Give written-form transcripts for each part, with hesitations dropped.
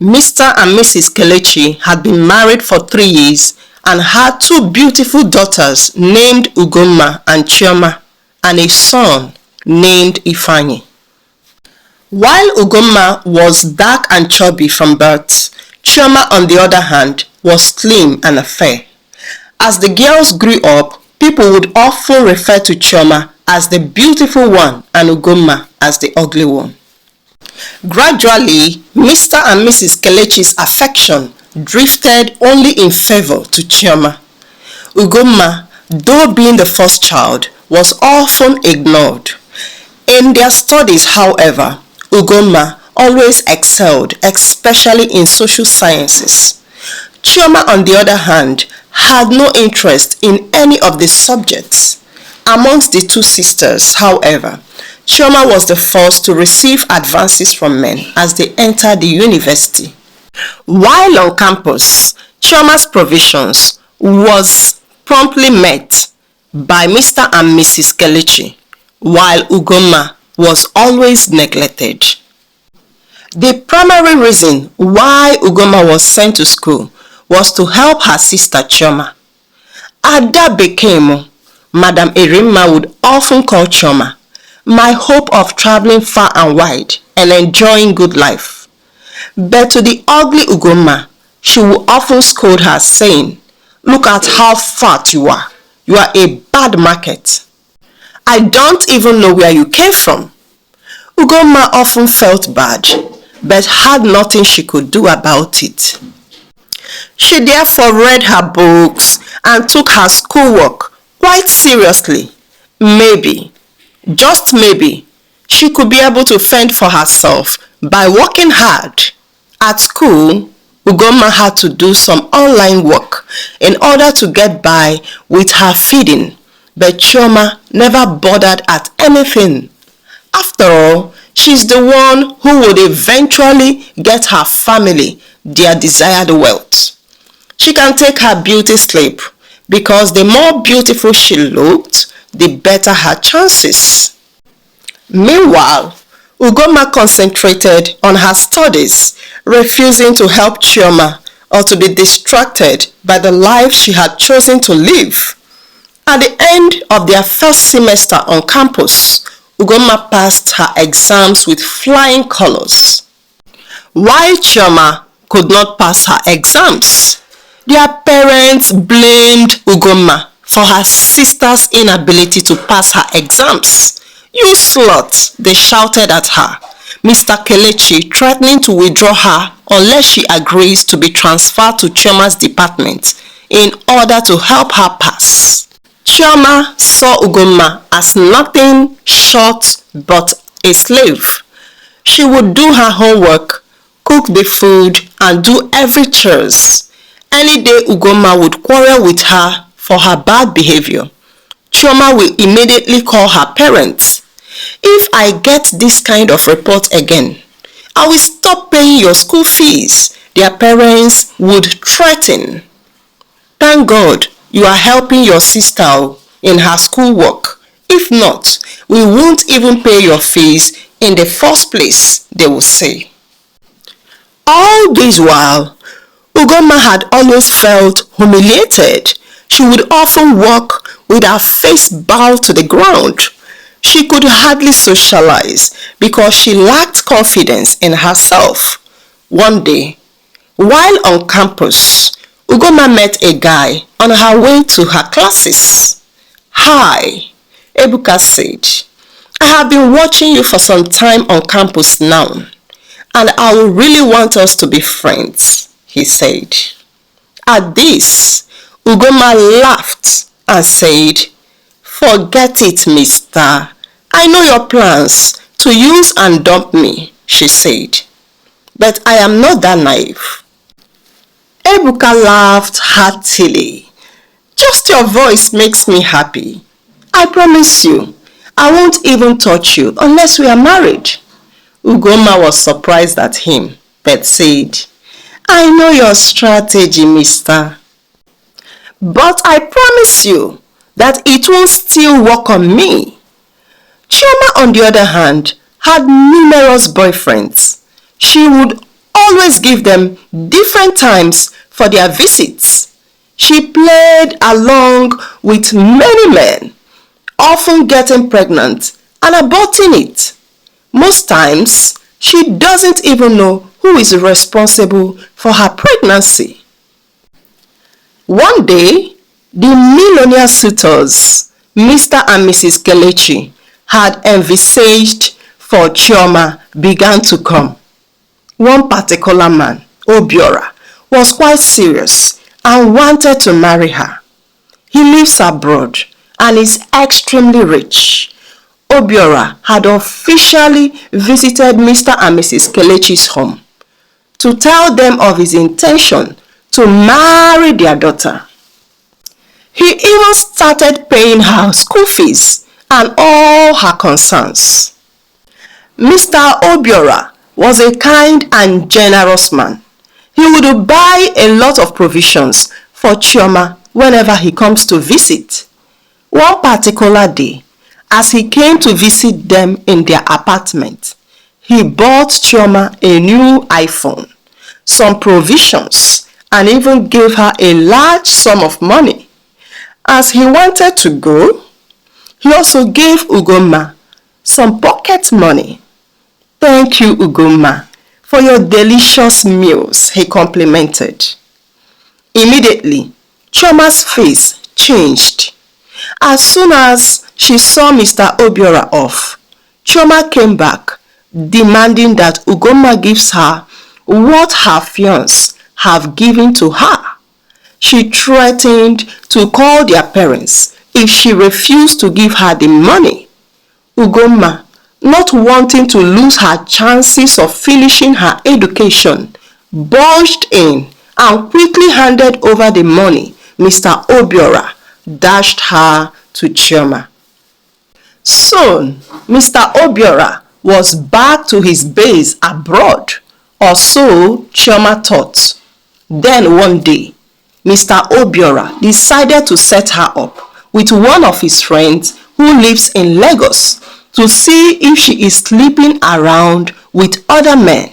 Mr and Mrs Kelechi had been married for 3 years and had 2 beautiful daughters named Ugoma and Chioma and a son named Ifeanyi. While Ugoma was dark and chubby from birth, Chioma on the other hand was slim and fair. As the girls grew up, people would often refer to Chioma as the beautiful one and Ugoma as the ugly one. Gradually, Mr and Mrs Kelechi's affection drifted only in favor to Chioma. Ugoma, though being the first child, was often ignored. In their studies, however, Ugoma always excelled, especially in social sciences. Chioma, on the other hand, had no interest in any of the subjects. Amongst the 2 sisters, however, Chioma was the first to receive advances from men as they entered the university. While on campus, Chioma's provisions was promptly met by Mr and Mrs Kelechi, while Ugoma was always neglected. The primary reason why Ugoma was sent to school was to help her sister Chioma. Ada Bekemo, Madam Erimma would often call Chioma my hope of traveling far and wide and enjoying good life. But to the ugly Ugoma, she would often scold her, saying, "Look at how fat you are. You are a bad market. I don't even know where you came from." Ugoma often felt bad, but had nothing she could do about it. She therefore read her books and took her schoolwork quite seriously. Maybe, just maybe, she could be able to fend for herself by working hard. At school, Ugoma had to do some online work in order to get by with her feeding, but Chioma never bothered at anything. After all, she's the one who would eventually get her family their desired wealth. She can take her beauty sleep because the more beautiful she looked, the better her chances. Meanwhile, Ugoma concentrated on her studies, refusing to help Chioma or to be distracted by the life she had chosen to live. At the end of their first semester on campus, Ugoma passed her exams with flying colors. While Chioma could not pass her exams, their parents blamed Ugoma for her sister's inability to pass her exams. "You slut," they shouted at her, Mr Kelechi threatening to withdraw her unless she agrees to be transferred to Chioma's department in order to help her pass. Chioma saw Ugoma as nothing short but a slave. She would do her homework, cook the food, and do every chores. Any day Ugoma would quarrel with her for her bad behavior, Chioma will immediately call her parents. "If I get this kind of report again, I will stop paying your school fees," their parents would threaten. Thank God you are helping your sister in her schoolwork. If not, we won't even pay your fees in the first place, they will say. All this while, Ugoma had always felt humiliated. She would often walk with her face bowed to the ground. She could hardly socialize because she lacked confidence in herself. One day, while on campus, Ugoma met a guy on her way to her classes. "Hi," Ebuka said. "I have been watching you for some time on campus now, and I would really want us to be friends," he said. At this, Ugoma laughed and said, "Forget it, mister. I know your plans to use and dump me," she said. "But I am not that naive." Ebuka laughed heartily. "Just your voice makes me happy. I promise you, I won't even touch you unless we are married." Ugoma was surprised at him, but said, "I know your strategy, mister. But I promise you that it won't still work on me." Chioma, on the other hand, had numerous boyfriends. She would always give them different times for their visits. She played along with many men, often getting pregnant and aborting it. Most times, she doesn't even know who is responsible for her pregnancy. One day, the millionaire suitors, Mr and Mrs Kelechi, had envisaged for Chioma began to come. One particular man, Obiora, was quite serious and wanted to marry her. He lives abroad and is extremely rich. Obiora had officially visited Mr and Mrs Kelechi's home to tell them of his intention to marry their daughter. He even started paying her school fees and all her concerns. Mr. Obiora was a kind and generous man. He would buy a lot of provisions for Chioma whenever he comes to visit. One particular day, as he came to visit them in their apartment, he bought Chioma a new iPhone, some provisions, and even gave her a large sum of money. As he wanted to go, he also gave Ugoma some pocket money. "Thank you, Ugoma, for your delicious meals," he complimented. Immediately, Chioma's face changed. As soon as she saw Mr. Obiora off, Chioma came back, demanding that Ugoma gives her what her fiancé have given to her. She threatened to call their parents if she refused to give her the money. Ugoma, not wanting to lose her chances of finishing her education, barged in and quickly handed over the money Mr. Obiora dashed her to Chioma. Soon, Mr. Obiora was back to his base abroad, or so Chioma thought. Then one day, Mr. Obiora decided to set her up with one of his friends who lives in Lagos to see if she is sleeping around with other men.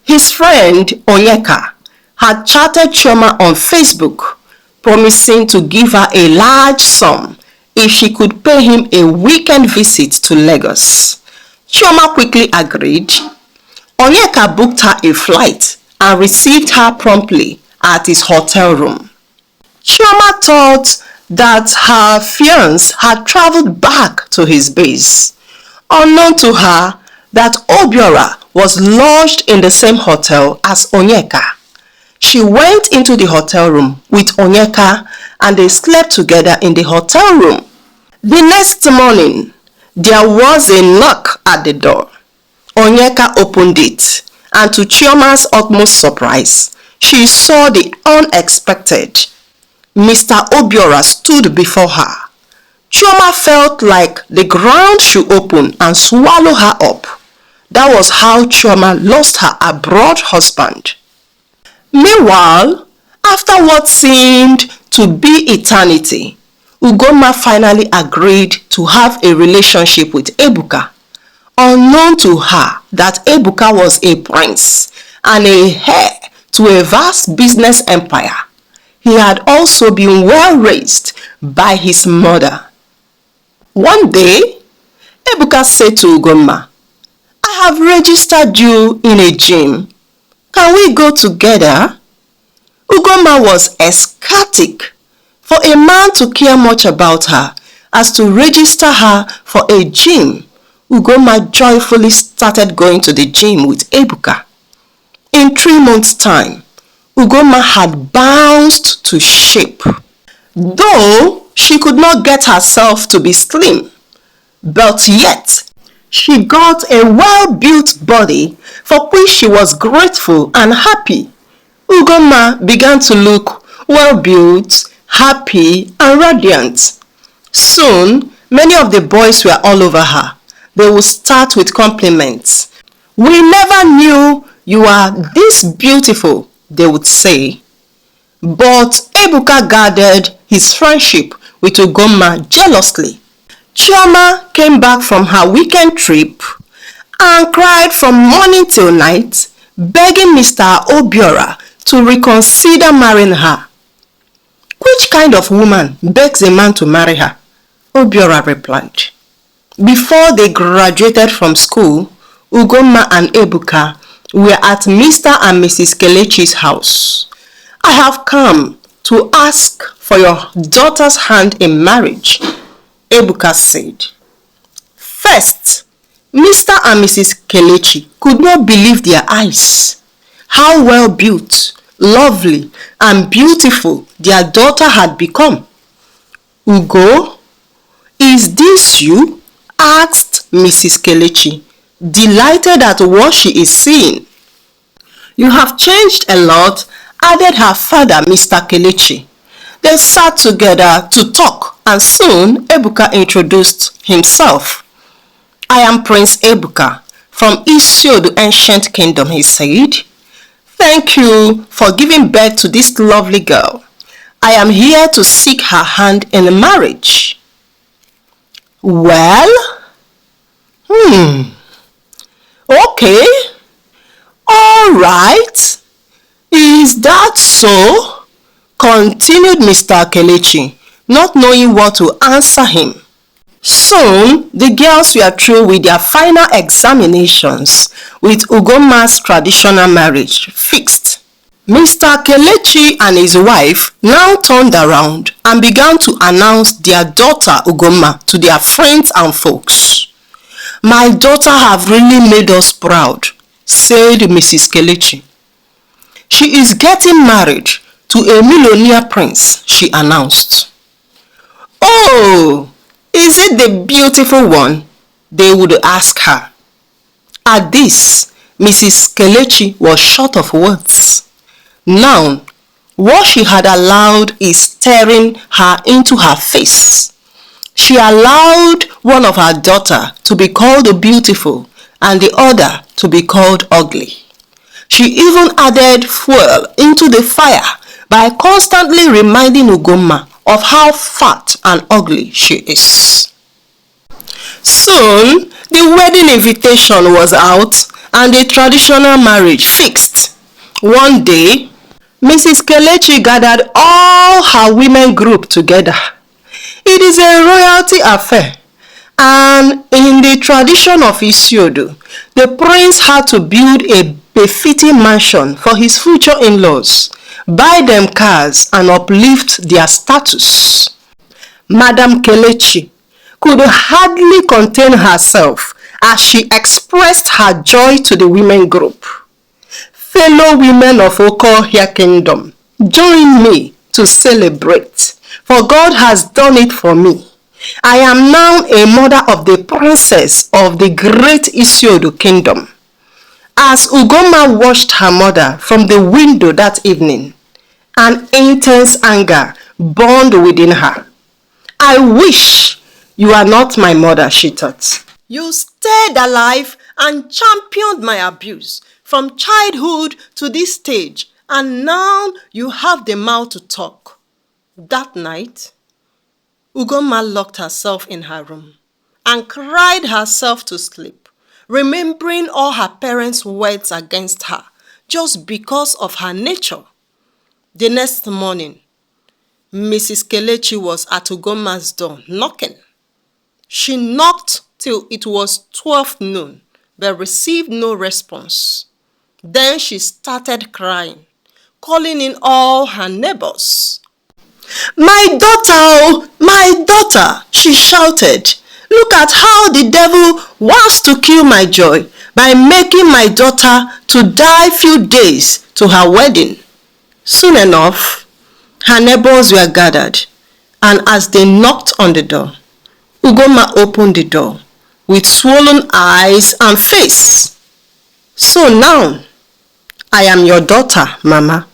His friend Onyeka had chatted Chioma on Facebook, promising to give her a large sum if she could pay him a weekend visit to Lagos. Chioma quickly agreed. Onyeka booked her a flight and received her promptly at his hotel room. Chioma thought that her fiancé had traveled back to his base. Unknown to her that Obiora was lodged in the same hotel as Onyeka. She went into the hotel room with Onyeka and they slept together in the hotel room. The next morning, there was a knock at the door. Onyeka opened it, and to Chioma's utmost surprise, she saw the unexpected. Mr. Obiora stood before her. Chioma felt like the ground should open and swallow her up. That was how Chioma lost her abroad husband. Meanwhile, after what seemed to be eternity, Ugoma finally agreed to have a relationship with Ebuka. Unknown to her that Ebuka was a prince and a heir to a vast business empire, he had also been well raised by his mother. One day, Ebuka said to Ugoma, "I have registered you in a gym. Can we go together?" Ugoma was ecstatic. For a man to care much about her as to register her for a gym, Ugoma joyfully started going to the gym with Ebuka. In 3 months' time, Ugoma had bounced to shape. Though she could not get herself to be slim, but yet she got a well-built body for which she was grateful and happy. Ugoma began to look well-built, happy, and radiant. Soon, many of the boys were all over her. They would start with compliments. "We never knew you are this beautiful," they would say. But Ebuka guarded his friendship with Ugoma jealously. Chioma came back from her weekend trip and cried from morning till night begging Mr. Obiora to reconsider marrying her. Which kind of woman begs a man to marry her? Obiora replied. Before they graduated from school, Ugoma and Ebuka were at Mr and Mrs Kelechi's house. I have come to ask for your daughter's hand in marriage, Ebuka said. First, Mr and Mrs Kelechi could not believe their eyes. How well built, lovely, and beautiful their daughter had become. Ugo, is this you? Asked Mrs. Kelechi, delighted at what she is seeing. You have changed a lot, added her father, Mr. Kelechi. They sat together to talk, and soon Ebuka introduced himself. I am Prince Ebuka from Isiodu ancient kingdom, he said. Thank you for giving birth to this lovely girl. I am here to seek her hand in marriage. Well, okay, all right. Is that so? Continued Mr. Kelechi, not knowing what to answer him. Soon, the girls were through with their final examinations, with Ugoma's traditional marriage fixed. Mr. Kelechi and his wife now turned around and began to announce their daughter Ugoma to their friends and folks. My daughter have really made us proud, said Mrs. Kelechi. She is getting married to a millionaire prince, she announced. Oh, is it the beautiful one? They would ask her. At this, Mrs. Kelechi was short of words. Now, what she had allowed is staring her into her face. She allowed one of her daughters to be called beautiful and the other to be called ugly. She even added fuel into the fire by constantly reminding Ugoma of how fat and ugly she is. Soon, the wedding invitation was out and the traditional marriage fixed. One day, Mrs. Kelechi gathered all her women group together. It is a royalty affair, and in the tradition of Isiodu, the prince had to build a befitting mansion for his future in-laws, buy them cars and uplift their status. Madam Kelechi could hardly contain herself as she expressed her joy to the women group. Fellow women of Okohia Kingdom, join me to celebrate, for God has done it for me. I am now a mother of the princess of the great Isiodu Kingdom. As Ugoma watched her mother from the window that evening, an intense anger burned within her. I wish you are not my mother, she thought. You stayed alive and championed my abuse from childhood to this stage, and now you have the mouth to talk. That night, Ugoma locked herself in her room and cried herself to sleep, remembering all her parents' words against her just because of her nature. The next morning, Mrs. Kelechi was at Ugoma's door knocking. She knocked till it was 12 noon, but received no response. Then she started crying, calling in all her neighbors. My daughter, she shouted. Look at how the devil wants to kill my joy by making my daughter to die few days to her wedding. Soon enough, her neighbors were gathered, and as they knocked on the door, Ugoma opened the door with swollen eyes and face. So now, I am your daughter, Mama.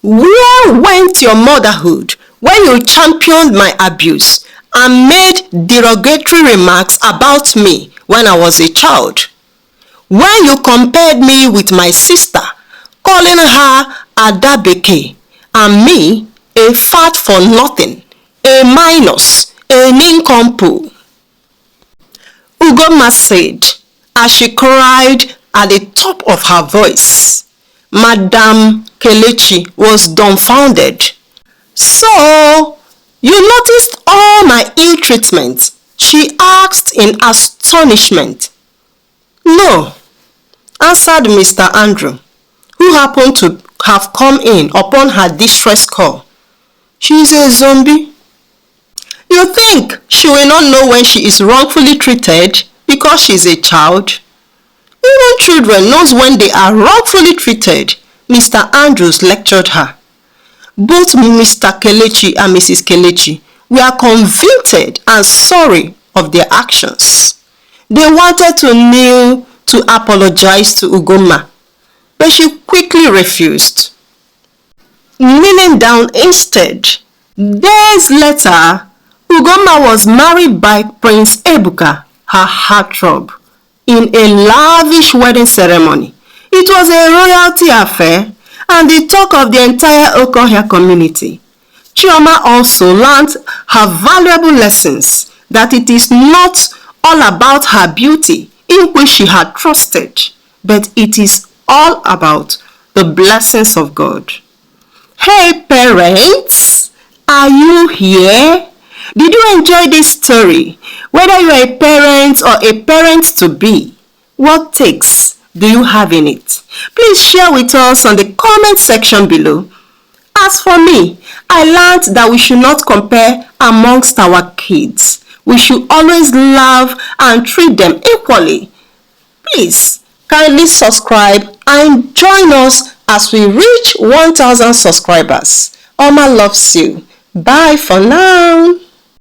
Where went your motherhood when you championed my abuse and made derogatory remarks about me when I was a child? When you compared me with my sister, calling her Adabeke and me a fat for nothing, a minus, a nincompoop. Ugoma said as she cried at the top of her voice. Madam Kelechi was dumbfounded. "So, you noticed all my ill treatment?" she asked in astonishment. "No," answered Mr. Andrew, who happened to have come in upon her distress call. "She's a zombie." "You think she will not know when she is wrongfully treated because she's a child?" "Even children knows when they are wrongfully treated," Mr. Andrews lectured her. Both Mr. Kelechi and Mrs. Kelechi were convicted and sorry of their actions. They wanted to kneel to apologize to Ugoma, but she quickly refused. Kneeling down instead, days later, Ugoma was married by Prince Ebuka, her heartthrob, in a lavish wedding ceremony. It was a royalty affair and the talk of the entire Okohia community. Chioma also learned her valuable lessons that it is not all about her beauty, in which she had trusted, but it is all about the blessings of God. Hey parents, are you here? Did you enjoy this story? Whether you are a parent or a parent-to-be, what takes do you have in it? Please share with us on the comment section below. As for me, I learned that we should not compare amongst our kids. We should always love and treat them equally. Please kindly subscribe and join us as we reach 1,000 subscribers. Oma loves you. Bye for now.